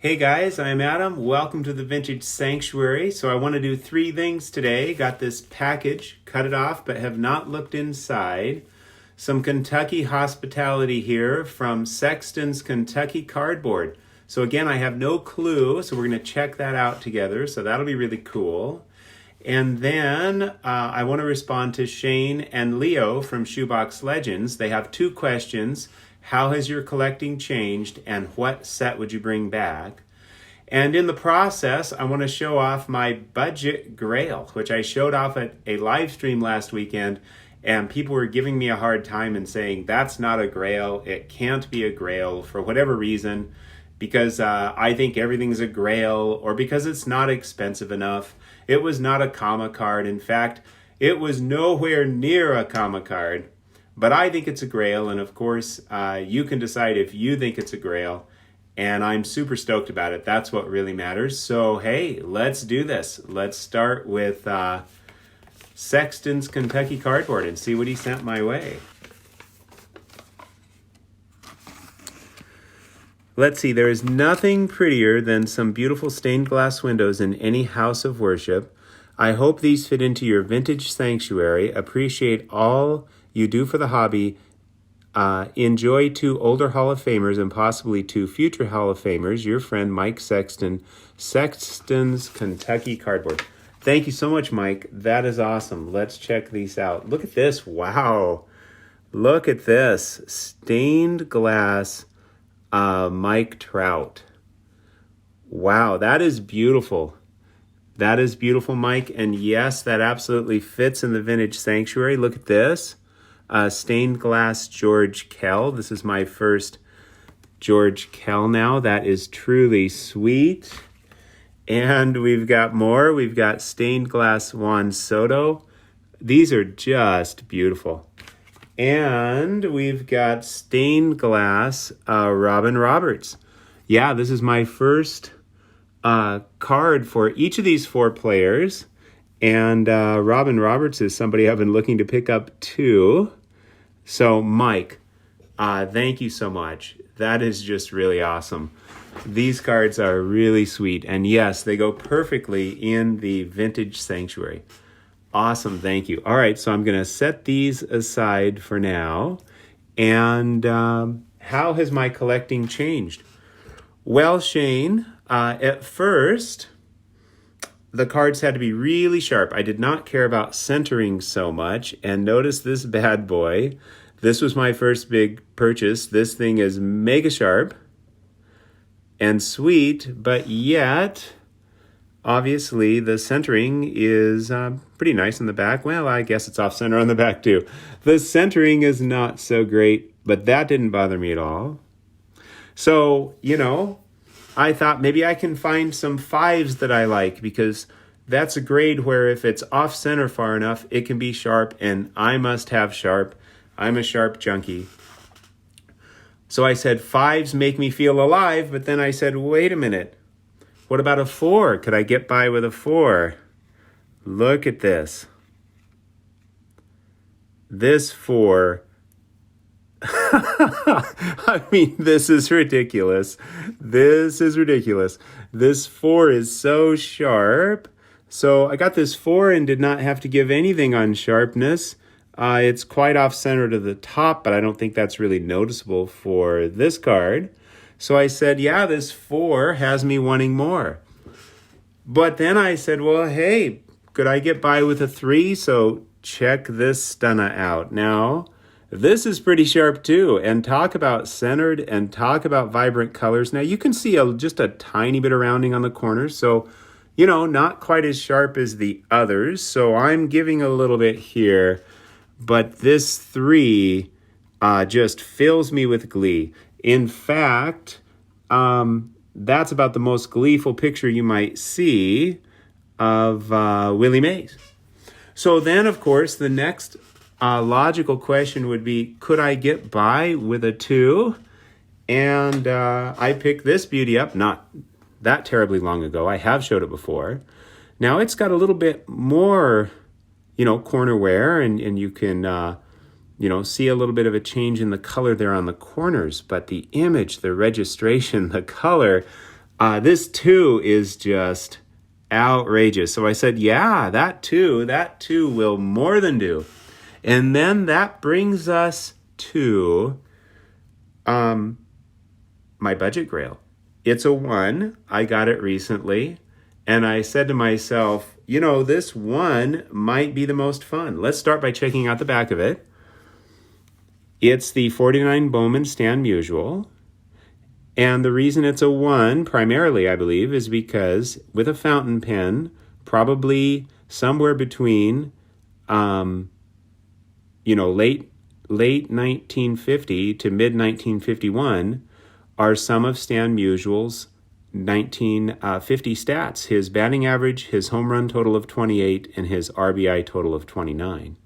Hey guys, I'm Adam. Welcome to the Vintage Sanctuary. So I want to do three things today. Got this package, cut it off, but have not looked inside. Some Kentucky hospitality here from Sexton's Kentucky Cardboard. So again, I have no clue, so we're going to check that out together. So that'll be really cool. And then I want to respond to Shane and Leo from Shoebox Legends. They have two questions. How has your collecting changed, and what set would you bring back? And in the process, I want to show off my budget Grail, which I showed off at a live stream last weekend, and people were giving me a hard time and saying, that's not a Grail, it can't be a Grail for whatever reason, because I think everything's a Grail, or because it's not expensive enough. It was not a comma card. In fact, it was nowhere near a comma card. But I think it's a Grail, and of course, you can decide if you think it's a Grail, and I'm super stoked about it. That's what really matters. So, hey, let's do this. Let's start with Sexton's Kentucky Cardboard and see what he sent my way. Let's see, there is nothing prettier than some beautiful stained glass windows in any house of worship. I hope these fit into your vintage sanctuary. Appreciate all you do for the hobby. Enjoy two older Hall of Famers and possibly two future Hall of Famers. Your friend Mike Sexton, Sexton's Kentucky Cardboard. Thank you so much, Mike. That is awesome. Let's check these out. Look at this. Wow. Look at this. Stained glass Mike Trout. Wow, that is beautiful. That is beautiful, Mike. And yes, that absolutely fits in the vintage sanctuary. Look at this. Stained glass George Kell. This is my first George Kell now. That is truly sweet. And we've got more. We've got stained glass Juan Soto. These are just beautiful. And we've got stained glass Robin Roberts. Yeah, this is my first card for each of these four players. And Robin Roberts is somebody I've been looking to pick up too. So Mike, thank you so much. That is just really awesome. These cards are really sweet. And yes, they go perfectly in the vintage sanctuary. Awesome, thank you. All right, so I'm going to set these aside for now. And how has my collecting changed? Well, Shane, at first, the cards had to be really sharp. I did not care about centering so much. And notice this bad boy. This was my first big purchase. This thing is mega sharp and sweet, but yet, obviously, the centering is pretty nice in the back. Well, I guess it's off center on the back too. The centering is not so great, but that didn't bother me at all. So, I thought maybe I can find some fives that I like, because that's a grade where if it's off center far enough, it can be sharp, and I must have sharp. I'm a sharp junkie. So I said, fives make me feel alive, but then I said, wait a minute. What about a 4? Could I get by with a 4? Look at this. This 4. I mean, this is ridiculous. This is ridiculous. This 4 is so sharp. So I got this 4 and did not have to give anything on sharpness. It's quite off-center to the top, but I don't think that's really noticeable for this card. So I said, yeah, this 4 has me wanting more. But then I said, well, hey, could I get by with a 3? So check this stunner out. Now, this is pretty sharp too. And talk about centered and talk about vibrant colors. Now, you can see just a tiny bit of rounding on the corners. So, not quite as sharp as the others. So I'm giving a little bit here. But this 3 just fills me with glee. In fact, that's about the most gleeful picture you might see of Willie Mays. So then, of course, the next logical question would be, could I get by with a 2? And I picked this beauty up not that terribly long ago. I have showed it before. Now, it's got a little bit more, corner wear, and you can see a little bit of a change in the color there on the corners, but the image, the registration, the color, This 2 is just outrageous. So I said, yeah, that 2 will more than do. And then that brings us to my budget Grail. It's a 1. I got it recently. And I said to myself, this 1 might be the most fun. Let's start by checking out the back of it. It's the 49 Bowman Stan Musial. And the reason it's a 1, primarily, I believe, is because with a fountain pen, probably somewhere between, late 1950 to mid 1951, are some of Stan Musial's 1950 stats. His batting average, his home run total of 28, and his RBI total of 29.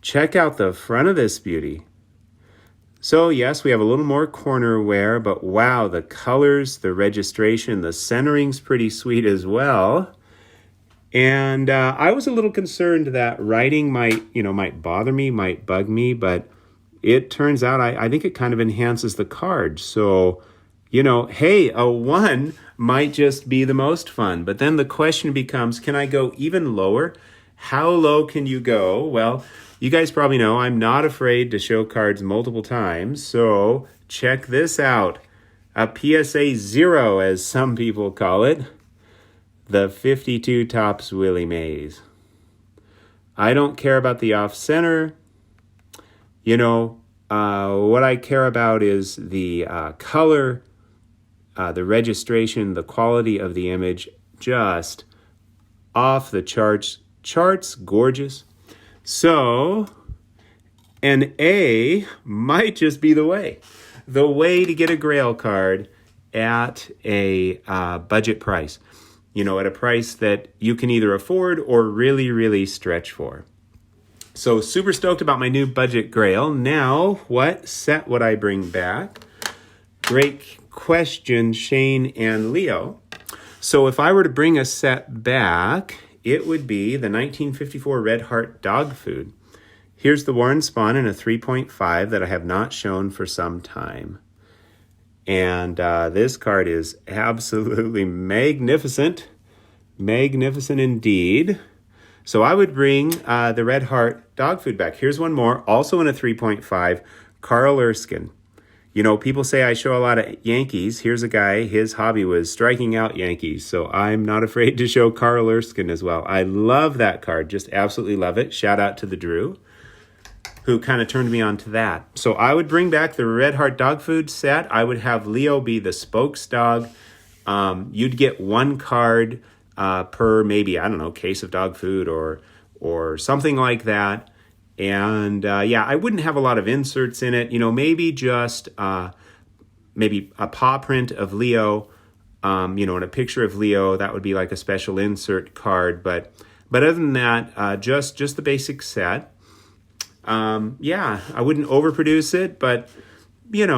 Check out the front of this beauty. So yes, we have a little more corner wear, but wow, the colors, the registration, the centering's pretty sweet as well. And I was a little concerned that writing might bother me, might bug me, but it turns out I think it kind of enhances the card. So, hey, a 1 might just be the most fun. But then the question becomes, can I go even lower? How low can you go? Well, you guys probably know I'm not afraid to show cards multiple times. So check this out. A PSA 0, as some people call it. The 52 Topps Willie Mays. I don't care about the off-center. What I care about is the color, the registration, the quality of the image, just off the charts, gorgeous. So, an A might just be the way to get a Grail card at a budget price. At a price that you can either afford or really, really stretch for. So super stoked about my new budget Grail. Now, what set would I bring back? Great question, Shane and Leo. So if I were to bring a set back, it would be the 1954 Red Heart Dog Food. Here's the Warren Spahn in a 3.5 that I have not shown for some time. And this card is absolutely magnificent. Magnificent indeed. So I would bring the Red Heart Dog Food back. Here's one more, also in a 3.5, Carl Erskine. People say I show a lot of Yankees. Here's a guy, his hobby was striking out Yankees. So I'm not afraid to show Carl Erskine as well. I love that card, just absolutely love it. Shout out to the Drew, who kind of turned me on to that. So I would bring back the Red Heart Dog Food set. I would have Leo be the spokes dog. You'd get 1 card per maybe, case of dog food or something like that. And I wouldn't have a lot of inserts in it. Maybe just maybe a paw print of Leo, and a picture of Leo. That would be like a special insert card. But other than that, just the basic set. I wouldn't overproduce it, but it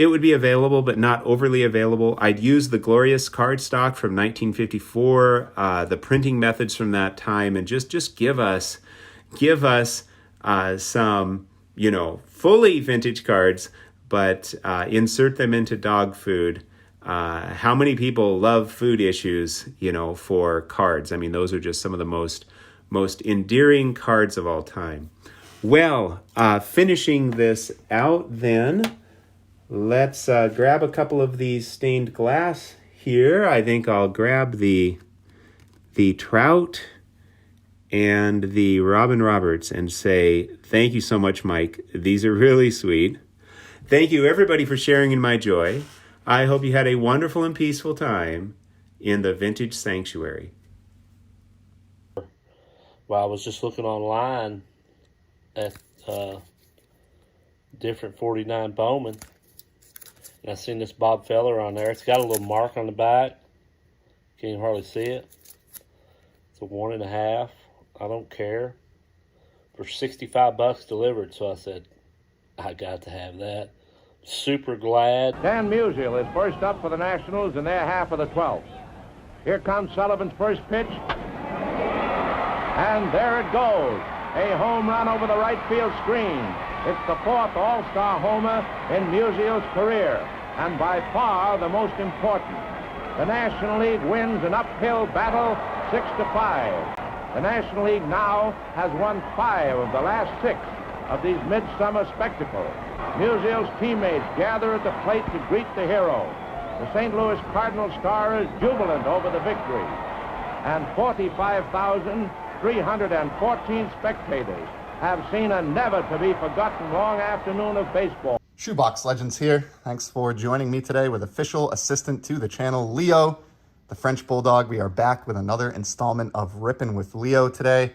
would be available, but not overly available. I'd use the glorious cardstock from 1954, the printing methods from that time, and just give us some, fully vintage cards, but insert them into dog food. How many people love food issues, for cards? I mean, those are just some of the most endearing cards of all time. Well, finishing this out then, let's grab a couple of these stained glass here. I think I'll grab the Trout and the Robin Roberts and say, thank you so much, Mike. These are really sweet. Thank you, everybody, for sharing in my joy. I hope you had a wonderful and peaceful time in the Vintage Sanctuary. Well, I was just looking online at different 49 Bowman, and I seen this Bob Feller on there. It's got a little mark on the back. Can't even hardly see it. It's a 1.5. I don't care. For $65 delivered, so I said, I got to have that. Super glad. Dan Musial is first up for the Nationals in their half of the 12th. Here comes Sullivan's first pitch. And there it goes. A home run over the right field screen. It's the 4th All-Star homer in Musial's career. and by far the most important. The National League wins an uphill battle 6-5. The National League now has won 5 of the last 6 of these midsummer spectacles. Musial's teammates gather at the plate to greet the hero. The St. Louis Cardinal star is jubilant over the victory. And 45,314 spectators have seen a never-to-be-forgotten long afternoon of baseball. Shoebox Legends here. Thanks for joining me today with official assistant to the channel, Leo, the French Bulldog. We are back with another installment of Rippin' with Leo today.